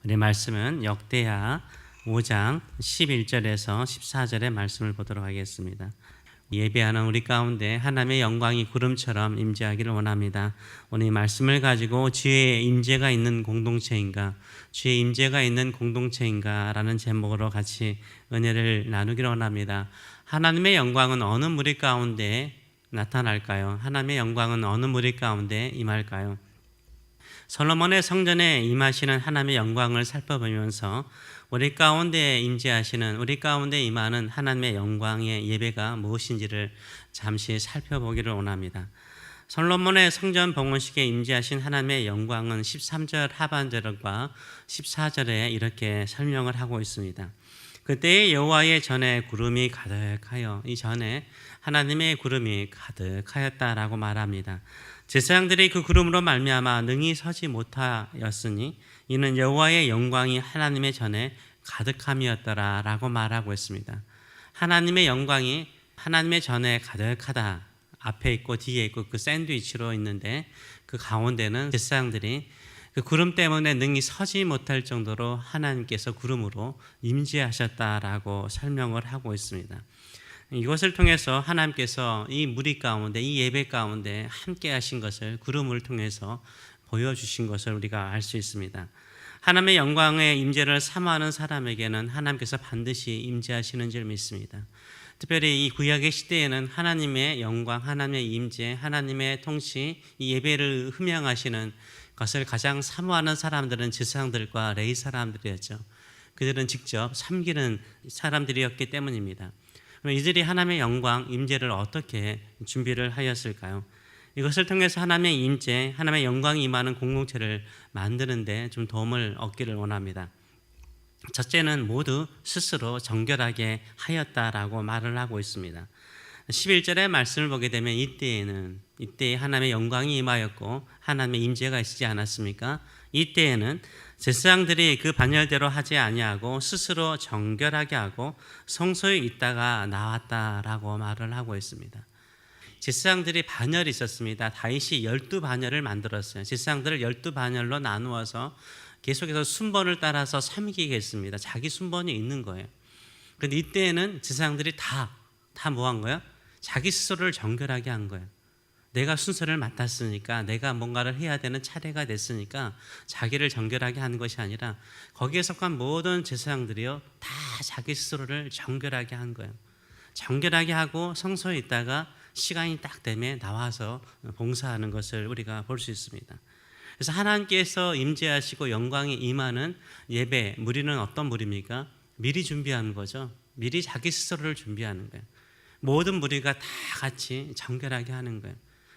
우리 말씀은 역대하 5장 11절에서 14절의 말씀을 보도록 하겠습니다. 예배하는 우리 가운데 하나님의 영광이 구름처럼 임재하기를 원합니다. 오늘 이 말씀을 가지고 주의 임재가 있는 공동체인가, 주의 임재가 있는 공동체인가 라는 제목으로 같이 은혜를 나누기를 원합니다. 하나님의 영광은 어느 무리 가운데 나타날까요? 하나님의 영광은 어느 무리 가운데 임할까요? 솔로몬의 성전에 임하시는 하나님의 영광을 살펴보면서 우리 가운데 임재하시는, 우리 가운데 임하는 하나님의 영광의 예배가 무엇인지를 잠시 살펴보기를 원합니다. 솔로몬의 성전 봉헌식에 임재하신 하나님의 영광은 13절 하반절과 14절에 이렇게 설명을 하고 있습니다. 그때의 여호와의 전에 구름이 가득하여, 이 전에 하나님의 구름이 가득하였다라고 말합니다. 제사장들이 그 구름으로 말미암아 능히 서지 못하였으니 이는 여호와의 영광이 하나님의 전에 가득함이었더라라고 말하고 있습니다. 하나님의 영광이 하나님의 전에 가득하다. 앞에 있고 뒤에 있고 그 샌드위치로 있는데 그 가운데는 제사장들이 그 구름 때문에 능히 서지 못할 정도로 하나님께서 구름으로 임재하셨다라고 설명을 하고 있습니다. 이것을 통해서 하나님께서 이 무리 가운데, 이 예배 가운데 함께 하신 것을 구름을 통해서 보여주신 것을 우리가 알 수 있습니다. 하나님의 영광의 임재를 사모하는 사람에게는 하나님께서 반드시 임재하시는 줄 믿습니다. 특별히 이 구약의 시대에는 하나님의 영광, 하나님의 임재, 하나님의 통치, 이 예배를 흠양하시는 것을 가장 사모하는 사람들은 제사장들과 레위 사람들이었죠. 그들은 직접 섬기는 사람들이었기 때문입니다. 이들이 하나님의 영광, 임재를 어떻게 준비를 하였을까요? 이것을 통해서 하나님의 임재, 하나님의 영광이 임하는 공동체를 만드는 데 좀 도움을 얻기를 원합니다. 첫째는 모두 스스로 정결하게 하였다라고 말을 하고 있습니다. 11절의 말씀을 보게 되면 이때에 하나님의 영광이 임하였고 하나님의 임재가 있지 않았습니까? 이때에는 제사장들이 그 반열대로 하지 아니하고 스스로 정결하게 하고 성소에 있다가 나왔다라고 말을 하고 있습니다. 제사장들이 반열이 있었습니다. 다윗이 12반열을 만들었어요. 제사장들을 12반열로 나누어서 계속해서 순번을 따라서 섬기게 했습니다. 자기 순번이 있는 거예요. 그런데 이때에는 제사장들이 다 뭐 한 거예요? 자기 스스로를 정결하게 한 거예요. 내가 순서를 맡았으니까, 내가 뭔가를 해야 되는 차례가 됐으니까 자기를 정결하게 하는 것이 아니라 거기에 속한 모든 제사장들이요 다 자기 스스로를 정결하게 한 거예요. 정결하게 하고 성소에 있다가 시간이 딱 되면 나와서 봉사하는 것을 우리가 볼 수 있습니다. 그래서 하나님께서 임재하시고 영광이 임하는 예배, 무리는 어떤 무리입니까? 미리 준비하는 거죠. 미리 자기 스스로를 준비하는 거예요. 모든 무리가 다 같이 정결하게 하는 거예요.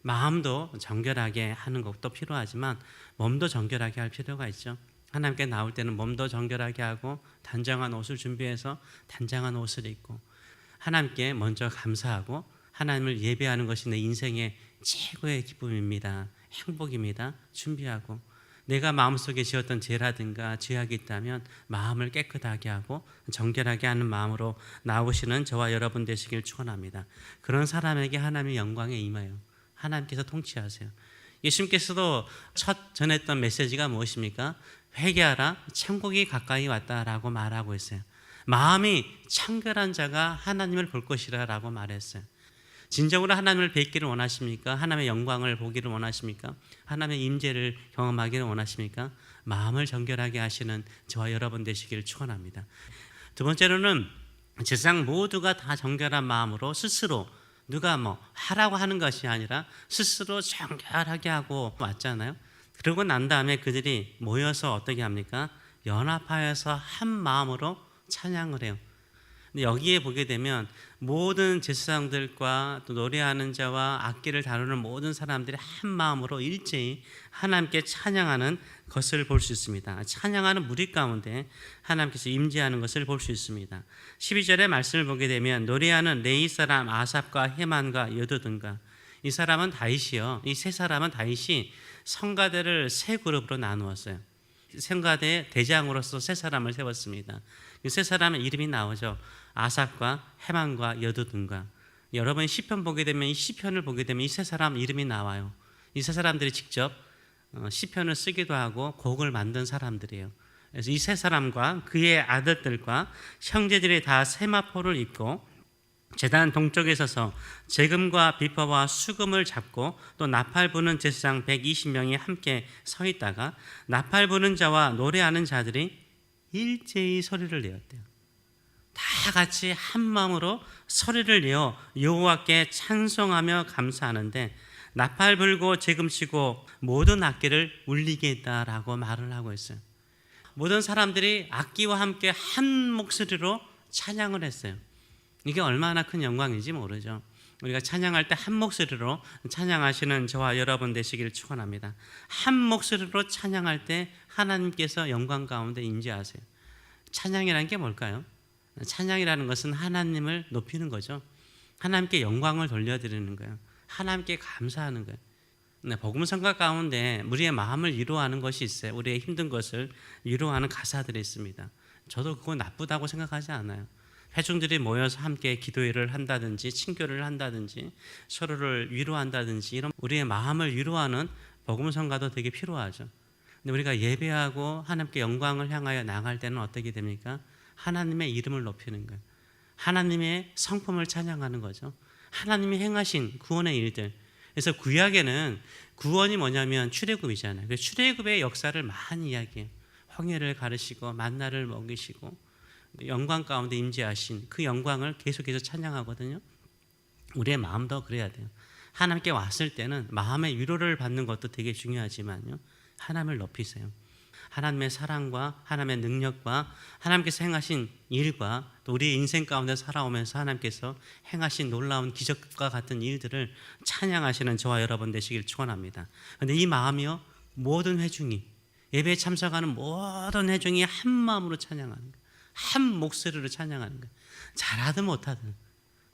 마음도 정결하게 하는 것도 필요하지만 몸도 정결하게 할 필요가 있죠. 하나님께 나올 때는 몸도 정결하게 하고 단정한 옷을 준비해서 단정한 옷을 입고 하나님께 먼저 감사하고 하나님을 예배하는 것이 내 인생의 최고의 기쁨입니다. 행복입니다. 준비하고 내가 마음속에 지었던 죄라든가 죄악이 있다면 마음을 깨끗하게 하고 정결하게 하는 마음으로 나오시는 저와 여러분 되시길 축원합니다. 그런 사람에게 하나님의 영광에 임하여 하나님께서 통치하세요. 예수님께서도 첫 전했던 메시지가 무엇입니까? 회개하라, 천국이 가까이 왔다라고 말하고 있어요. 마음이 청결한 자가 하나님을 볼 것이라 라고 말했어요. 진정으로 하나님을 뵙기를 원하십니까? 하나님의 영광을 보기를 원하십니까? 하나님의 임재를 경험하기를 원하십니까? 마음을 정결하게 하시는 저와 여러분 되시길 축원합니다. 두 번째로는 세상 모두가 다 정결한 마음으로 스스로 누가 뭐 하라고 하는 것이 아니라 스스로 정결하게 하고 왔잖아요. 그러고 난 다음에 그들이 모여서 어떻게 합니까? 연합하여서 한 마음으로 찬양을 해요. 근데 여기에 보게 되면 모든 제사장들과 또 노래하는 자와 악기를 다루는 모든 사람들이 한 마음으로 일제히 하나님께 찬양하는 것을 볼 수 있습니다. 찬양하는 무리 가운데 하나님께서 임재하는 것을 볼 수 있습니다. 12절의 말씀을 보게 되면 노래하는 레위 사람 아삽과 헤만과 여두둔과 이 사람은 다윗이요. 이 세 사람은 다윗이 성가대를 세 그룹으로 나누었어요. 성가대 대장으로서 세 사람을 세웠습니다. 이 세 사람의 이름이 나오죠. 아삽과 헤만과 여두둔과. 여러분 시편 보게 되면 이 시편을 보게 되면 이 세 사람 이름이 나와요. 이 세 사람들이 직접 시편을 쓰기도 하고 곡을 만든 사람들이에요. 그래서 이 세 사람과 그의 아들들과 형제들이 다 세마포를 입고 제단 동쪽에 서서 재금과 비퍼와 수금을 잡고 또 나팔 부는 제사장 120명이 함께 서 있다가 나팔 부는 자와 노래하는 자들이 일제히 소리를 내었대요. 다 같이 한 마음으로 소리를 내어 여호와께 찬송하며 감사하는데 나팔 불고 재금 치고 모든 악기를 울리게 했다라고 말을 하고 있어요. 모든 사람들이 악기와 함께 한 목소리로 찬양을 했어요. 이게 얼마나 큰 영광인지 모르죠. 우리가 찬양할 때 한 목소리로 찬양하시는 저와 여러분 되시기를 축원합니다. 한 목소리로 찬양할 때 하나님께서 영광 가운데 임재하세요. 찬양이라는 게 뭘까요? 찬양이라는 것은 하나님을 높이는 거죠. 하나님께 영광을 돌려드리는 거예요. 하나님께 감사하는 거예요. 복음 성가 가운데 우리의 마음을 위로하는 것이 있어요. 우리의 힘든 것을 위로하는 가사들이 있습니다. 저도 그거 나쁘다고 생각하지 않아요. 회중들이 모여서 함께 기도회를 한다든지 친교를 한다든지 서로를 위로한다든지 이런 우리의 마음을 위로하는 복음 성가도 되게 필요하죠. 근데 우리가 예배하고 하나님께 영광을 향하여 나갈 때는 어떻게 됩니까? 하나님의 이름을 높이는 거예요. 하나님의 성품을 찬양하는 거죠. 하나님이 행하신 구원의 일들. 그래서 구약에는 구원이 뭐냐면 출애굽이잖아요. 그래서 출애굽의 역사를 많이 이야기해요. 홍해를 가르시고 만나를 먹이시고 영광 가운데 임재하신 그 영광을 계속해서 찬양하거든요. 우리의 마음도 그래야 돼요. 하나님께 왔을 때는 마음의 위로를 받는 것도 되게 중요하지만요. 하나님을 높이세요. 하나님의 사랑과 하나님의 능력과 하나님께서 행하신 일과 또 우리 인생 가운데 살아오면서 하나님께서 행하신 놀라운 기적과 같은 일들을 찬양하시는 저와 여러분 되시길 축원합니다. 그런데 이 마음이요, 모든 회중이 예배에 참석하는 모든 회중이 한 마음으로 찬양하는 거예요. 한 목소리로 찬양하는 거예요. 잘하든 못하든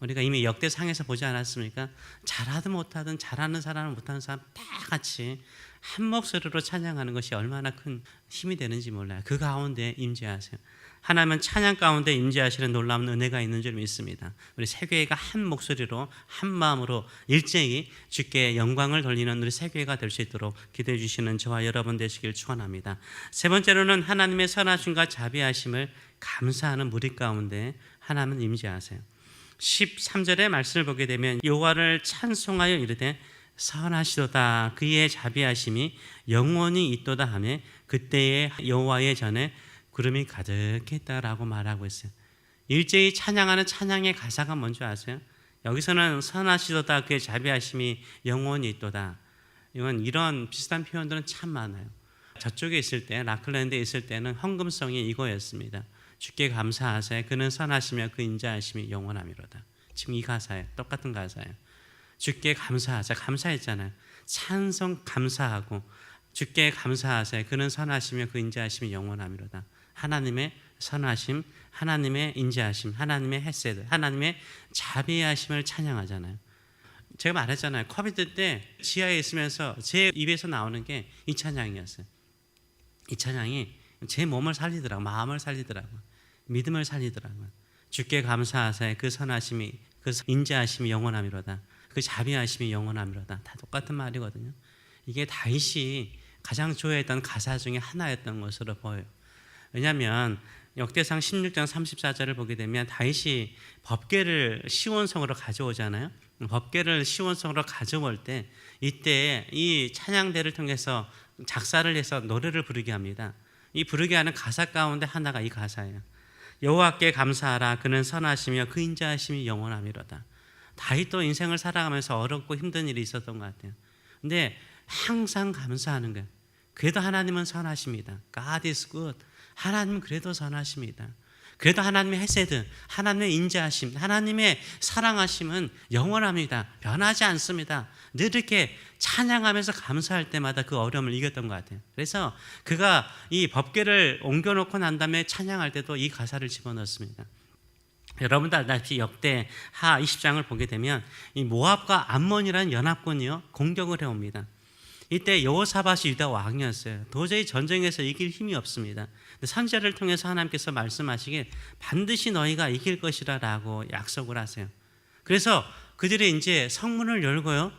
우리가 이미 역대상에서 보지 않았습니까? 잘하든 못하든 잘하는 사람 못하는 사람 다 같이 한 목소리로 찬양하는 것이 얼마나 큰 힘이 되는지 몰라요. 그 가운데 임재하세요. 하나님은 찬양 가운데 임재하시는 놀라운 은혜가 있는 줄 믿습니다. 우리 세교회가 한 목소리로 한 마음으로 일제히 주께 영광을 돌리는 우리 세교회가 될 수 있도록 기도해 주시는 저와 여러분 되시길 축원합니다. 세 번째로는 하나님의 선하심과 자비하심을 감사하는 무리 가운데 하나님은 임재하세요. 13절의 말씀을 보게 되면 여호와를 찬송하여 이르되 선하시도다 그의 자비하심이 영원히 있도다 하며 그때에 여호와의 전에 구름이 가득했다라고 말하고 있어요. 일제히 찬양하는 찬양의 가사가 뭔지 아세요? 여기서는 선하시도다 그의 자비하심이 영원히 있도다. 이런 비슷한 표현들은 참 많아요. 저쪽에 있을 때 라클랜드에 있을 때는 헌금성이 이거였습니다. 주께 감사하세 그는 선하시며 그 인자하심이 영원하미로다. 지금 이 가사예요. 똑같은 가사예요. 주께 감사하자. 감사했잖아요. 찬송 감사하고 주께 감사하세 그는 선하시며 그 인자하심이 영원하미로다. 하나님의 선하심, 하나님의 인자하심, 하나님의 헤세드, 하나님의 자비하심을 찬양하잖아요. 제가 말했잖아요. 코비드 때 지하에 있으면서 제 입에서 나오는 게 이 찬양이었어요. 이 찬양이 제 몸을 살리더라고, 마음을 살리더라고, 믿음을 살리더라고. 주께 감사하세 그 선하심이 그 인자하심이 영원하미로다. 그 자비하심이 영원하미로다. 다 똑같은 말이거든요. 이게 다윗이 가장 좋아했던 가사 중에 하나였던 것으로 보여요. 왜냐하면 역대상 16장 34절을 보게 되면 다윗이 법궤를 시온성으로 가져오잖아요. 법궤를 시온성으로 가져올 때 이때 이 찬양대를 통해서 작사를 해서 노래를 부르게 합니다. 이 부르게 하는 가사 가운데 하나가 이 가사예요. 여호와께 감사하라 그는 선하시며 그 인자하심이 영원하미로다. 다윗도 인생을 살아가면서 어렵고 힘든 일이 있었던 것 같아요. 근데 항상 감사하는 거예요. 그래도 하나님은 선하십니다. God is good. 하나님은 그래도 선하십니다. 그래도 하나님의 헤세드, 하나님의 인자하심, 하나님의 사랑하심은 영원합니다. 변하지 않습니다. 늘 이렇게 찬양하면서 감사할 때마다 그 어려움을 이겼던 것 같아요. 그래서 그가 이 법궤를 옮겨놓고 난 다음에 찬양할 때도 이 가사를 집어넣습니다. 여러분도 알다시피 역대 하 20장을 보게 되면 이 모압과 암몬이라는 연합군이요 공격을 해옵니다. 이때 여호사밧이 유다 왕이었어요. 도저히 전쟁에서 이길 힘이 없습니다. 선지자를 통해서 하나님께서 말씀하시길 반드시 너희가 이길 것이라 라고 약속을 하세요. 그래서 그들이 이제 성문을 열고요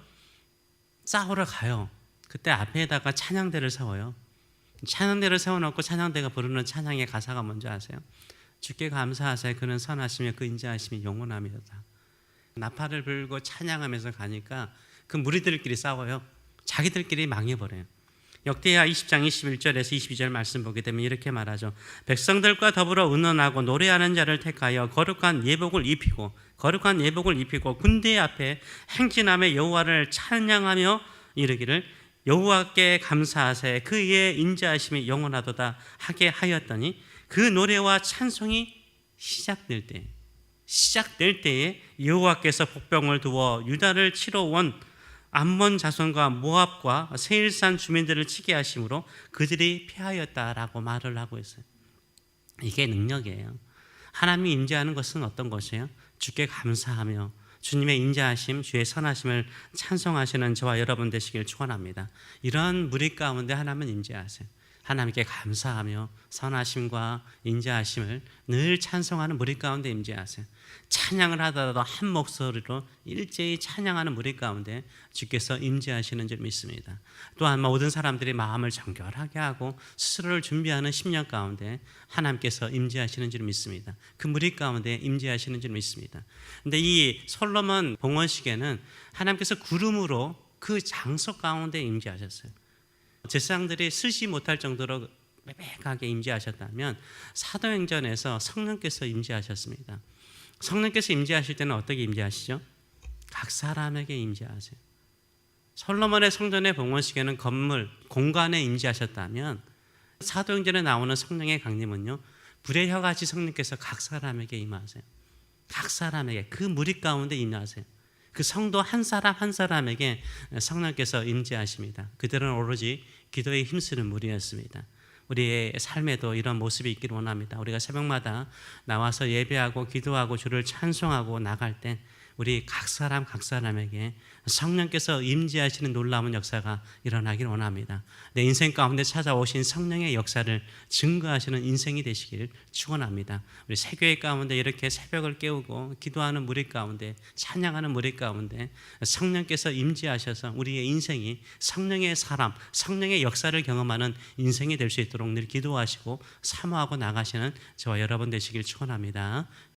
싸우러 가요. 그때 앞에다가 찬양대를 세워요. 찬양대를 세워놓고 찬양대가 부르는 찬양의 가사가 뭔지 아세요? 주께 감사하세요. 그는 선하시며 그 인자하심이 영원합니다. 나팔을 불고 찬양하면서 가니까 그 무리들끼리 싸워요. 자기들끼리 망해버려요. 역대하 20장 21절에서 22절 말씀 보게 되면 이렇게 말하죠. 백성들과 더불어 의논하고 노래하는 자를 택하여 거룩한 예복을 입히고 군대 앞에 행진함에 여호와를 찬양하며 이르기를 여호와께 감사하세 그의 인자하심이 영원하도다 하게 하였더니 그 노래와 찬송이 시작될 때에 여호와께서 복병을 두어 유다를 치러 온 암몬 자손과 모압과 세일산 주민들을 치게 하심으로 그들이 패하였다라고 말을 하고 있어요. 이게 능력이에요. 하나님이 임재하는 것은 어떤 것이에요? 주께 감사하며 주님의 인자하심, 주의 선하심을 찬송하시는 저와 여러분 되시길 축원합니다. 이런 무리 가운데 하나님은 임재하세요. 하나님께 감사하며 선하심과 인자하심을 늘 찬송하는 무리 가운데 임재하세요. 찬양을 하더라도 한 목소리로 일제히 찬양하는 무리 가운데 주께서 임재하시는 줄 믿습니다. 또한 모든 사람들이 마음을 정결하게 하고 스스로를 준비하는 10년 가운데 하나님께서 임재하시는 줄 믿습니다. 그 무리 가운데 임재하시는 줄 믿습니다. 근데 이 솔로몬 봉헌식에는 하나님께서 구름으로 그 장소 가운데 임재하셨어요. 제사장들이 쓰지 못할 정도로 매백하게 임재하셨다면 사도행전에서 성령께서 임재하셨습니다. 성령께서 임재하실 때는 어떻게 임재하시죠? 각 사람에게 임재하세요. 솔로몬의 성전의 봉헌식에는 건물, 공간에 임재하셨다면 사도행전에 나오는 성령의 강림은요, 불의 혀같이 성령께서 각 사람에게 임하세요. 각 사람에게, 그 무리 가운데 임하세요. 그 성도 한 사람 한 사람에게 성령께서 임재하십니다. 그들은 오로지 기도에 힘쓰는 무리였습니다. 우리의 삶에도 이런 모습이 있기를 원합니다. 우리가 새벽마다 나와서 예배하고 기도하고 주를 찬송하고 나갈 때 우리 각 사람에게 성령께서 임재하시는 놀라운 역사가 일어나길 원합니다. 내 인생 가운데 찾아오신 성령의 역사를 증거하시는 인생이 되시길 축원합니다. 우리 새교회 가운데 이렇게 새벽을 깨우고 기도하는 무리 가운데 찬양하는 무리 가운데 성령께서 임재하셔서 우리의 인생이 성령의 사람, 성령의 역사를 경험하는 인생이 될 수 있도록 늘 기도하시고 사모하고 나가시는 저와 여러분 되시길 축원합니다.